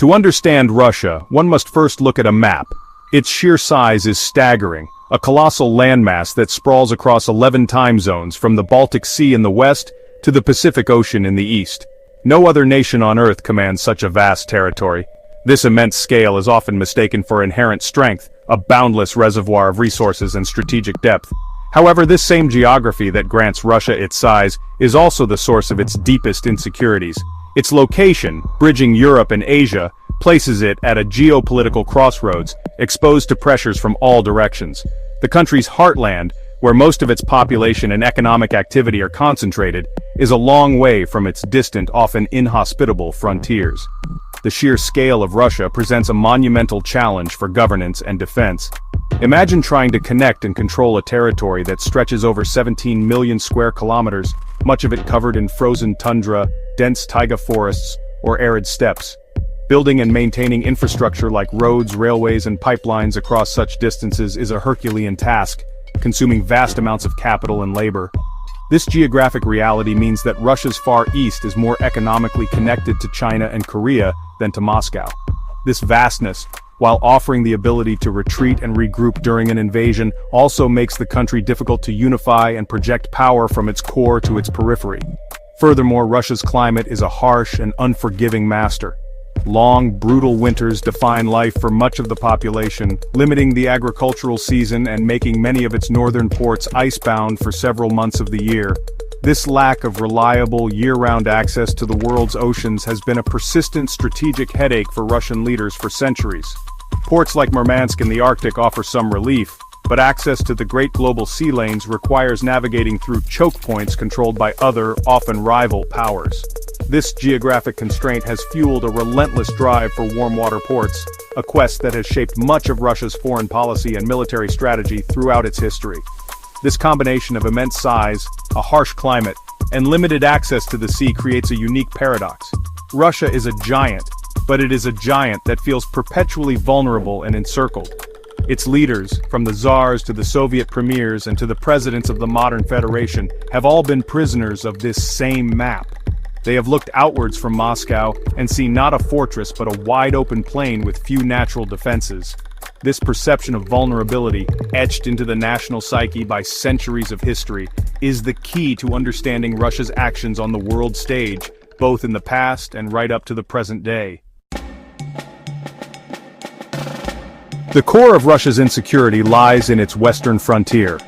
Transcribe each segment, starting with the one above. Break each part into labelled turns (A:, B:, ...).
A: To understand Russia, one must first look at a map. Its sheer size is staggering, a colossal landmass that sprawls across 11 time zones from the Baltic Sea in the west to the Pacific Ocean in the east. No other nation on Earth commands such a vast territory. This immense scale is often mistaken for inherent strength, a boundless reservoir of resources and strategic depth. However, this same geography that grants Russia its size is also the source of its deepest insecurities. Its location, bridging Europe and Asia, places it at a geopolitical crossroads, exposed to pressures from all directions. The country's heartland, where most of its population and economic activity are concentrated, is a long way from its distant, often inhospitable frontiers. The sheer scale of Russia presents a monumental challenge for governance and defense. Imagine trying to connect and control a territory that stretches over 17 million square kilometers, much of it covered in frozen tundra, dense taiga forests, or arid steppes. Building and maintaining infrastructure like roads, railways, and pipelines across such distances is a Herculean task, consuming vast amounts of capital and labor. This geographic reality means that Russia's Far East is more economically connected to China and Korea than to Moscow. This vastness, while offering the ability to retreat and regroup during an invasion, also makes the country difficult to unify and project power from its core to its periphery. Furthermore, Russia's climate is a harsh and unforgiving master. Long, brutal winters define life for much of the population, limiting the agricultural season and making many of its northern ports icebound for several months of the year. This lack of reliable, year-round access to the world's oceans has been a persistent strategic headache for Russian leaders for centuries. Ports like Murmansk in the Arctic offer some relief, but access to the great global sea lanes requires navigating through choke points controlled by other, often rival powers. This geographic constraint has fueled a relentless drive for warm-water ports, a quest that has shaped much of Russia's foreign policy and military strategy throughout its history. This combination of immense size, a harsh climate, and limited access to the sea creates a unique paradox. Russia is a giant, but it is a giant that feels perpetually vulnerable and encircled. Its leaders, from the czars to the Soviet premiers and to the presidents of the modern federation, have all been prisoners of this same map. They have looked outwards from Moscow and seen not a fortress but a wide-open plain with few natural defenses. This perception of vulnerability, etched into the national psyche by centuries of history, is the key to understanding Russia's actions on the world stage, both in the past and right up to the present day. The core of Russia's insecurity lies in its western frontier.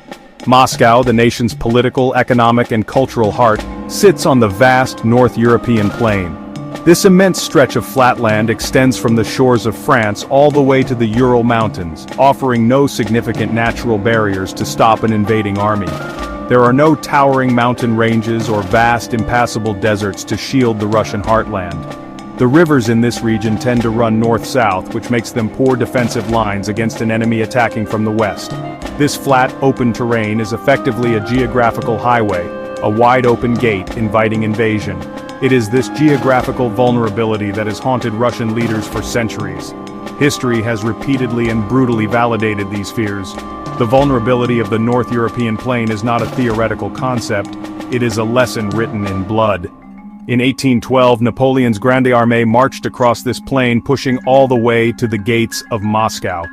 A: Moscow, the nation's political, economic, and cultural heart, sits on the vast North European plain. This immense stretch of flatland extends from the shores of France all the way to the Ural Mountains, offering no significant natural barriers to stop an invading army. There are no towering mountain ranges or vast impassable deserts to shield the Russian heartland. The rivers in this region tend to run north-south, which makes them poor defensive lines against an enemy attacking from the west. This flat, open terrain is effectively a geographical highway, a wide-open gate inviting invasion. It is this geographical vulnerability that has haunted Russian leaders for centuries. History has repeatedly and brutally validated these fears. The vulnerability of the North European plain is not a theoretical concept, it is a lesson written in blood. In 1812, Napoleon's Grande Armée marched across this plain, pushing all the way to the gates of Moscow.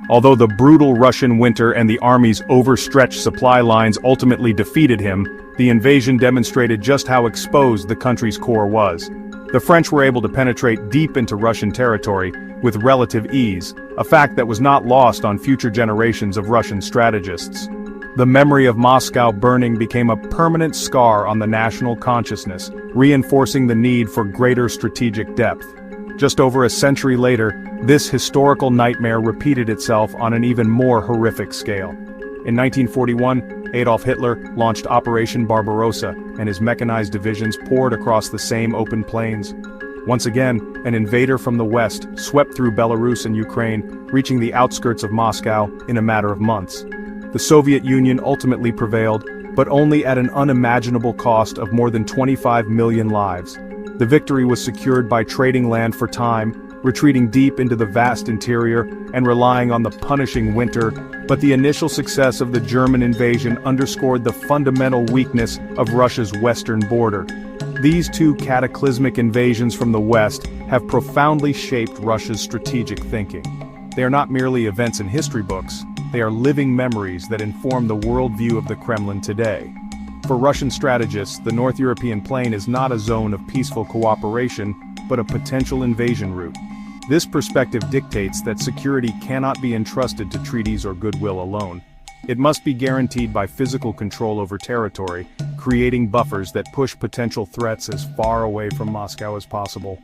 A: Although the brutal Russian winter and the army's overstretched supply lines ultimately defeated him, the invasion demonstrated just how exposed the country's core was. The French were able to penetrate deep into Russian territory with relative ease, a fact that was not lost on future generations of Russian strategists. The memory of Moscow burning became a permanent scar on the national consciousness, reinforcing the need for greater strategic depth. Just over a century later, this historical nightmare repeated itself on an even more horrific scale. In 1941, Adolf Hitler launched Operation Barbarossa, and his mechanized divisions poured across the same open plains. Once again, an invader from the west swept through Belarus and Ukraine, reaching the outskirts of Moscow in a matter of months. The Soviet Union ultimately prevailed, but only at an unimaginable cost of more than 25 million lives. The victory was secured by trading land for time, retreating deep into the vast interior, and relying on the punishing winter, but the initial success of the German invasion underscored the fundamental weakness of Russia's western border. These two cataclysmic invasions from the West have profoundly shaped Russia's strategic thinking. They are not merely events in history books, they are living memories that inform the worldview of the Kremlin today. For Russian strategists, the North European plain is not a zone of peaceful cooperation, but a potential invasion route. This perspective dictates that security cannot be entrusted to treaties or goodwill alone. It must be guaranteed by physical control over territory, creating buffers that push potential threats as far away from Moscow as possible.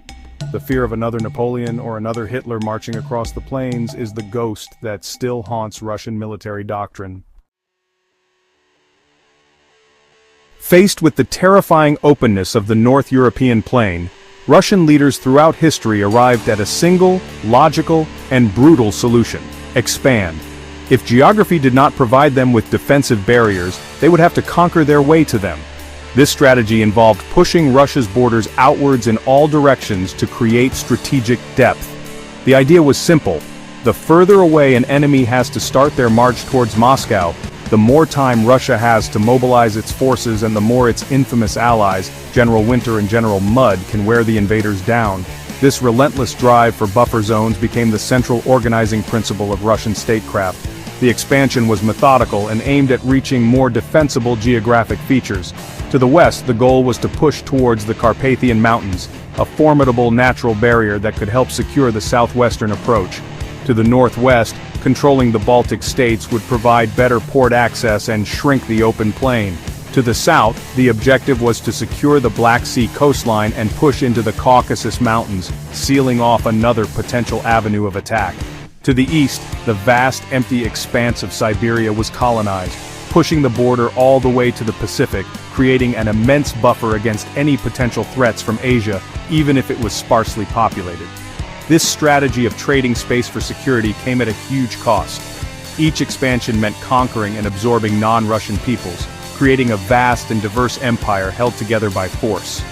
A: The fear of another Napoleon or another Hitler marching across the plains is the ghost that still haunts Russian military doctrine. Faced with the terrifying openness of the North European plain, Russian leaders throughout history arrived at a single, logical, and brutal solution: expand. If geography did not provide them with defensive barriers, they would have to conquer their way to them. This strategy involved pushing Russia's borders outwards in all directions to create strategic depth. The idea was simple: the further away an enemy has to start their march towards Moscow, the more time Russia has to mobilize its forces and the more its infamous allies, General Winter and General Mud, can wear the invaders down. This relentless drive for buffer zones became the central organizing principle of Russian statecraft. The expansion was methodical and aimed at reaching more defensible geographic features. To the west, the goal was to push towards the Carpathian Mountains, a formidable natural barrier that could help secure the southwestern approach. To the northwest, controlling the Baltic states would provide better port access and shrink the open plain. To the south, the objective was to secure the Black Sea coastline and push into the Caucasus Mountains, sealing off another potential avenue of attack. To the east, the vast, empty expanse of Siberia was colonized, pushing the border all the way to the Pacific, creating an immense buffer against any potential threats from Asia, even if it was sparsely populated. This strategy of trading space for security came at a huge cost. Each expansion meant conquering and absorbing non-Russian peoples, creating a vast and diverse empire held together by force.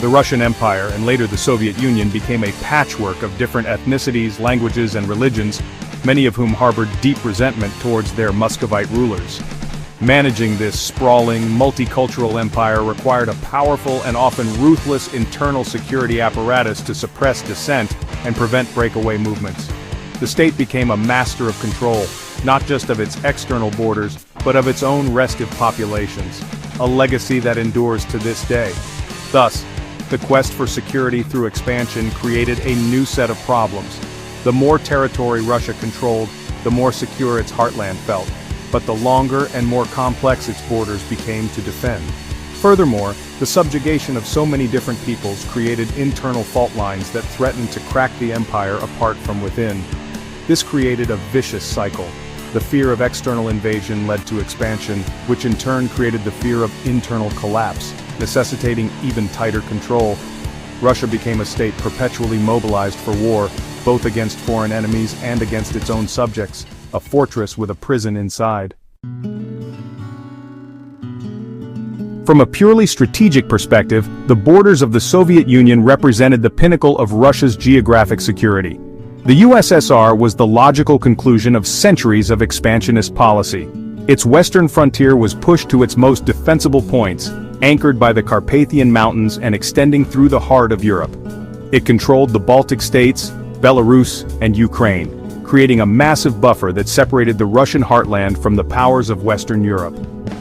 A: The Russian Empire, and later the Soviet Union, became a patchwork of different ethnicities, languages, and religions, many of whom harbored deep resentment towards their Muscovite rulers. Managing this sprawling, multicultural empire required a powerful and often ruthless internal security apparatus to suppress dissent and prevent breakaway movements. The state became a master of control, not just of its external borders, but of its own restive populations, a legacy that endures to this day. Thus, the quest for security through expansion created a new set of problems. The more territory Russia controlled, the more secure its heartland felt, but the longer and more complex its borders became to defend. Furthermore, the subjugation of so many different peoples created internal fault lines that threatened to crack the empire apart from within. This created a vicious cycle. The fear of external invasion led to expansion, which in turn created the fear of internal collapse, necessitating even tighter control. Russia became a state perpetually mobilized for war, both against foreign enemies and against its own subjects, a fortress with a prison inside. From a purely strategic perspective, the borders of the Soviet Union represented the pinnacle of Russia's geographic security. The USSR was the logical conclusion of centuries of expansionist policy. Its western frontier was pushed to its most defensible points, anchored by the Carpathian Mountains and extending through the heart of Europe. It controlled the Baltic states, Belarus, and Ukraine, creating a massive buffer that separated the Russian heartland from the powers of Western Europe.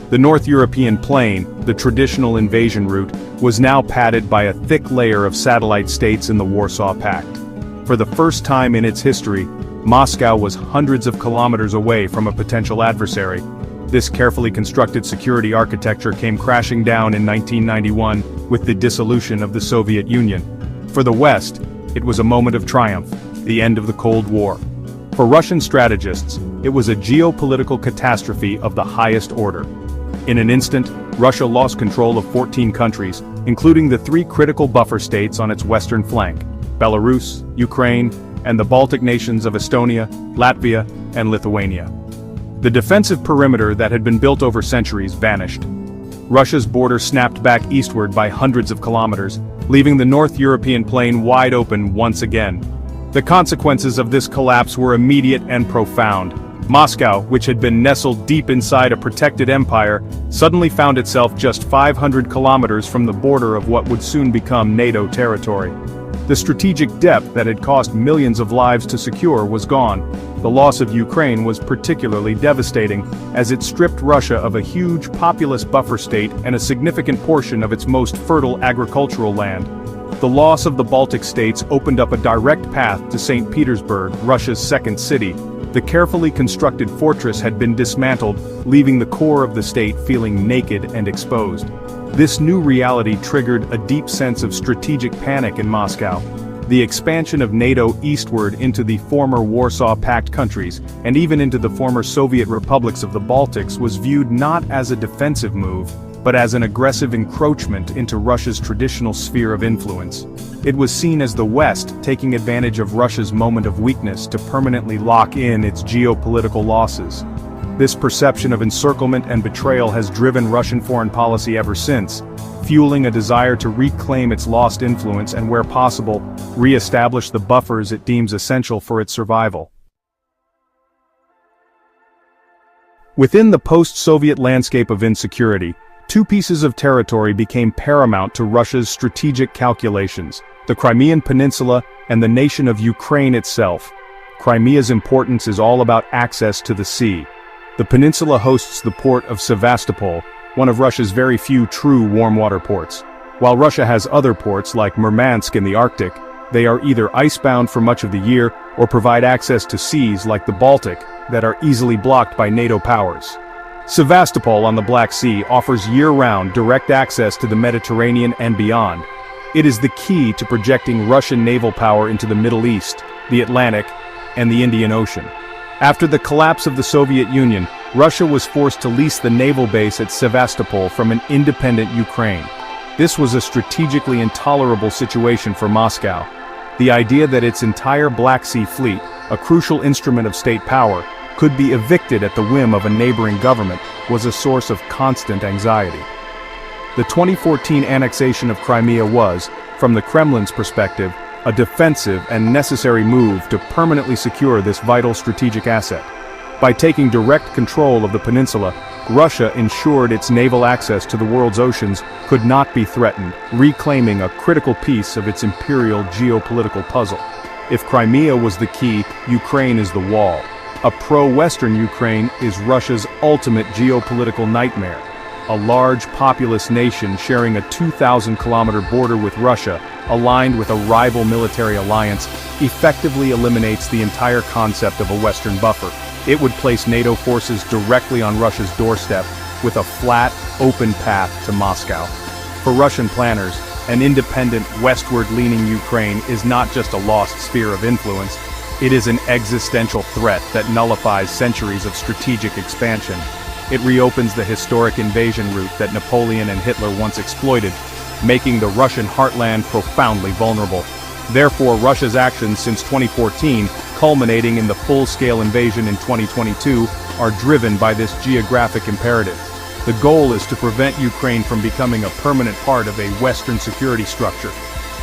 A: The North European plain, the traditional invasion route, was now padded by a thick layer of satellite states in the Warsaw Pact. For the first time in its history, Moscow was hundreds of kilometers away from a potential adversary. This carefully constructed security architecture came crashing down in 1991 with the dissolution of the Soviet Union. For the West, it was a moment of triumph, the end of the Cold War. For Russian strategists, it was a geopolitical catastrophe of the highest order. In an instant, Russia lost control of 14 countries, including the 3 critical buffer states on its western flank: Belarus, Ukraine, and the Baltic nations of Estonia, Latvia, and Lithuania. The defensive perimeter that had been built over centuries vanished. Russia's border snapped back eastward by hundreds of kilometers, leaving the North European plain wide open once again. The consequences of this collapse were immediate and profound. Moscow, which had been nestled deep inside a protected empire, suddenly found itself just 500 kilometers from the border of what would soon become NATO territory. The strategic depth that had cost millions of lives to secure was gone. The loss of Ukraine was particularly devastating, as it stripped Russia of a huge populous buffer state and a significant portion of its most fertile agricultural land. The loss of the Baltic states opened up a direct path to St. Petersburg, Russia's second city. The carefully constructed fortress had been dismantled, leaving the core of the state feeling naked and exposed. This new reality triggered a deep sense of strategic panic in Moscow. The expansion of NATO eastward into the former Warsaw Pact countries, and even into the former Soviet republics of the Baltics, was viewed not as a defensive move, but as an aggressive encroachment into Russia's traditional sphere of influence. It was seen as the West taking advantage of Russia's moment of weakness to permanently lock in its geopolitical losses. This perception of encirclement and betrayal has driven Russian foreign policy ever since, fueling a desire to reclaim its lost influence and, where possible, re-establish the buffers it deems essential for its survival. Within the post-Soviet landscape of insecurity, two pieces of territory became paramount to Russia's strategic calculations: the Crimean Peninsula and the nation of Ukraine itself. Crimea's importance is all about access to the sea. The peninsula hosts the port of Sevastopol, one of Russia's very few true warm-water ports. While Russia has other ports like Murmansk in the Arctic, they are either icebound for much of the year or provide access to seas like the Baltic that are easily blocked by NATO powers. Sevastopol on the Black Sea offers year-round direct access to the Mediterranean and beyond. It is the key to projecting Russian naval power into the Middle East, the Atlantic, and the Indian Ocean. After the collapse of the Soviet Union, Russia was forced to lease the naval base at Sevastopol from an independent Ukraine. This was a strategically intolerable situation for Moscow. The idea that its entire Black Sea fleet, a crucial instrument of state power, could be evicted at the whim of a neighboring government was a source of constant anxiety. The 2014 annexation of Crimea was, from the Kremlin's perspective, a defensive and necessary move to permanently secure this vital strategic asset. By taking direct control of the peninsula, Russia ensured its naval access to the world's oceans could not be threatened, reclaiming a critical piece of its imperial geopolitical puzzle. If Crimea was the key, Ukraine is the wall. A pro-Western Ukraine is Russia's ultimate geopolitical nightmare. A large, populous nation sharing a 2,000-kilometer border with Russia, aligned with a rival military alliance, effectively eliminates the entire concept of a Western buffer. It would place NATO forces directly on Russia's doorstep, with a flat, open path to Moscow. For Russian planners, an independent, westward-leaning Ukraine is not just a lost sphere of influence, it is an existential threat that nullifies centuries of strategic expansion. It reopens the historic invasion route that Napoleon and Hitler once exploited, making the Russian heartland profoundly vulnerable. Therefore, Russia's actions since 2014, culminating in the full-scale invasion in 2022, are driven by this geographic imperative. The goal is to prevent Ukraine from becoming a permanent part of a Western security structure.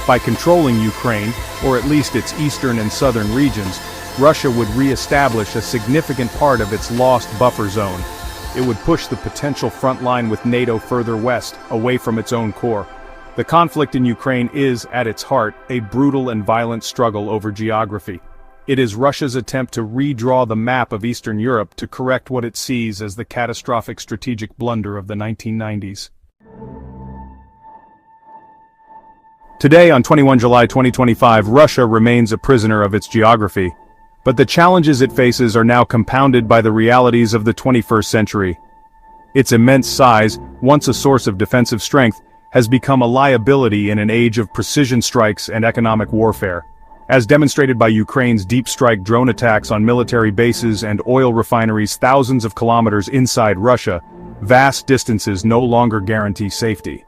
A: By controlling Ukraine, or at least its eastern and southern regions, Russia would re-establish a significant part of its lost buffer zone. It would push the potential front line with NATO further west, away from its own core. The conflict in Ukraine is, at its heart, a brutal and violent struggle over geography. It is Russia's attempt to redraw the map of Eastern Europe to correct what it sees as the catastrophic strategic blunder of the 1990s. Today, on 21 July 2025, Russia remains a prisoner of its geography. But the challenges it faces are now compounded by the realities of the 21st century. Its immense size, once a source of defensive strength, has become a liability in an age of precision strikes and economic warfare. As demonstrated by Ukraine's deep strike drone attacks on military bases and oil refineries thousands of kilometers inside Russia, vast distances no longer guarantee safety.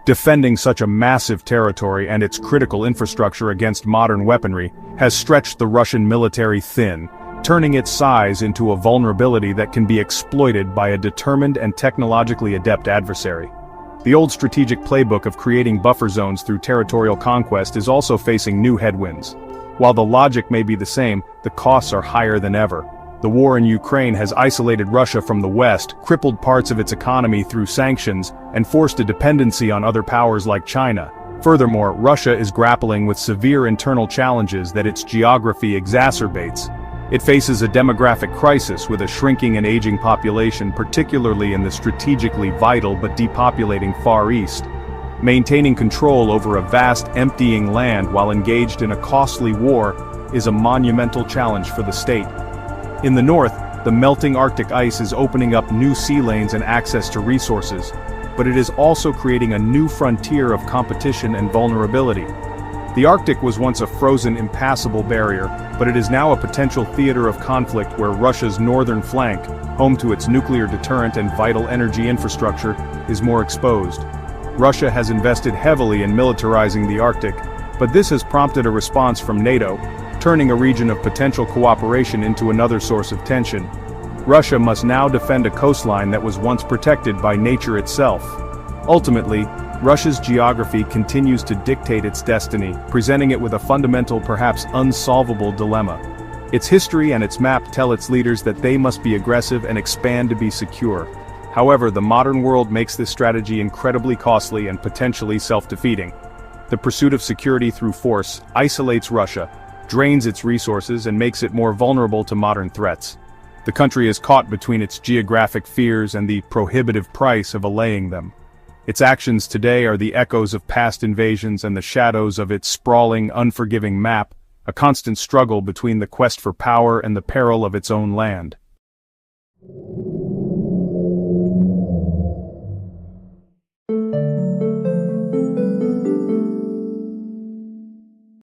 A: Defending such a massive territory and its critical infrastructure against modern weaponry has stretched the Russian military thin, turning its size into a vulnerability that can be exploited by a determined and technologically adept adversary. The old strategic playbook of creating buffer zones through territorial conquest is also facing new headwinds. While the logic may be the same, the costs are higher than ever. The war in Ukraine has isolated Russia from the West, crippled parts of its economy through sanctions, and forced a dependency on other powers like China. Furthermore, Russia is grappling with severe internal challenges that its geography exacerbates. It faces a demographic crisis with a shrinking and aging population, particularly in the strategically vital but depopulating Far East. Maintaining control over a vast, emptying land while engaged in a costly war is a monumental challenge for the state. In the north, the melting Arctic ice is opening up new sea lanes and access to resources, but it is also creating a new frontier of competition and vulnerability. The Arctic was once a frozen, impassable barrier, but it is now a potential theater of conflict where Russia's northern flank, home to its nuclear deterrent and vital energy infrastructure, is more exposed. Russia has invested heavily in militarizing the Arctic, but this has prompted a response from NATO, turning a region of potential cooperation into another source of tension. Russia must now defend a coastline that was once protected by nature itself. Ultimately, Russia's geography continues to dictate its destiny, presenting it with a fundamental, perhaps unsolvable dilemma. Its history and its map tell its leaders that they must be aggressive and expand to be secure. However, the modern world makes this strategy incredibly costly and potentially self-defeating. The pursuit of security through force isolates Russia, drains its resources, and makes it more vulnerable to modern threats. The country is caught between its geographic fears and the prohibitive price of allaying them. Its actions today are the echoes of past invasions and the shadows of its sprawling, unforgiving map, a constant struggle between the quest for power and the peril of its own land.